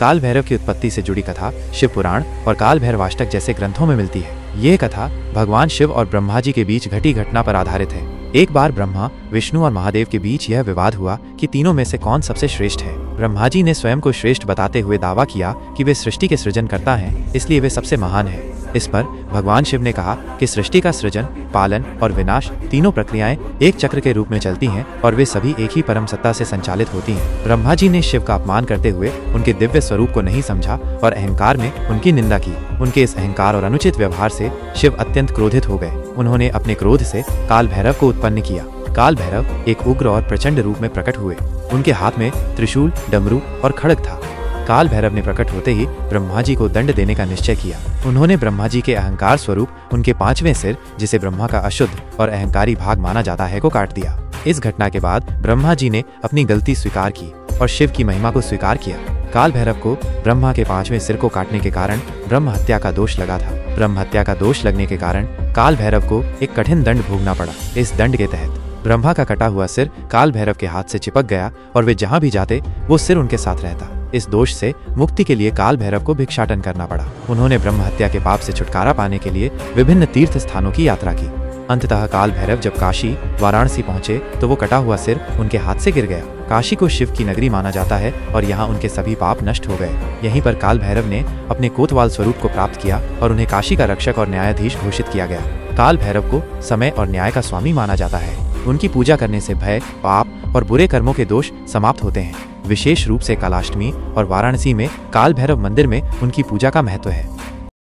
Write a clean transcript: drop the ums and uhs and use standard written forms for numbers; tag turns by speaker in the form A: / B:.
A: काल भैरव की उत्पत्ति से जुड़ी कथा शिव पुराण और काल भैरवाष्टक जैसे ग्रंथों में मिलती है। यह कथा भगवान शिव और ब्रह्मा जी के बीच घटी घटना पर आधारित है। एक बार ब्रह्मा, विष्णु और महादेव के बीच यह विवाद हुआ कि तीनों में से कौन सबसे श्रेष्ठ है। ब्रह्मा जी ने स्वयं को श्रेष्ठ बताते हुए दावा किया कि वे सृष्टि के सृजनकर्ता हैं, इसलिए वे सबसे महान हैं। इस पर भगवान शिव ने कहा कि सृष्टि का सृजन, पालन और विनाश तीनों प्रक्रियाएं एक चक्र के रूप में चलती हैं और वे सभी एक ही परम सत्ता से संचालित होती हैं। ब्रह्मा जी ने शिव का अपमान करते हुए उनके दिव्य स्वरूप को नहीं समझा और अहंकार में उनकी निंदा की। उनके इस अहंकार और अनुचित व्यवहार से शिव अत्यंत क्रोधित हो गए। उन्होंने अपने क्रोध से काल भैरव को उत्पन्न किया। काल भैरव एक उग्र और प्रचंड रूप में प्रकट हुए। उनके हाथ में त्रिशूल, डमरू और खड्ग था। काल भैरव ने प्रकट होते ही ब्रह्मा जी को दंड देने का निश्चय किया। उन्होंने ब्रह्मा जी के अहंकार स्वरूप उनके 5वें सिर, जिसे ब्रह्मा का अशुद्ध और अहंकारी भाग माना जाता है, को काट दिया। इस घटना के बाद ब्रह्मा जी ने अपनी गलती स्वीकार की और शिव की महिमा को स्वीकार किया। काल भैरव को ब्रह्मा के 5वें सिर को काटने के कारण ब्रह्म हत्या का दोष लगा था। ब्रह्म हत्या का दोष लगने के कारण काल भैरव को एक कठिन दंड भोगना पड़ा। इस दंड के तहत ब्रह्मा का कटा हुआ सिर काल भैरव के हाथ से चिपक गया और वे जहां भी जाते वो सिर उनके साथ रहता। इस दोष से मुक्ति के लिए काल भैरव को भिक्षाटन करना पड़ा। उन्होंने ब्रह्म हत्या के पाप से छुटकारा पाने के लिए विभिन्न तीर्थ स्थानों की यात्रा की। अंततः काल भैरव जब काशी, वाराणसी पहुंचे तो वो कटा हुआ सिर उनके हाथ से गिर गया। काशी को शिव की नगरी माना जाता है और यहाँ उनके सभी पाप नष्ट हो गए। यहीं पर काल भैरव ने अपने कोतवाल स्वरूप को प्राप्त किया और उन्हें काशी का रक्षक और न्यायाधीश घोषित किया गया। काल भैरव को समय और न्याय का स्वामी माना जाता है। उनकी पूजा करने से भय, पाप और बुरे कर्मों के दोष समाप्त होते हैं। विशेष रूप से कालाष्टमी और वाराणसी में काल भैरव मंदिर में उनकी पूजा का महत्व है।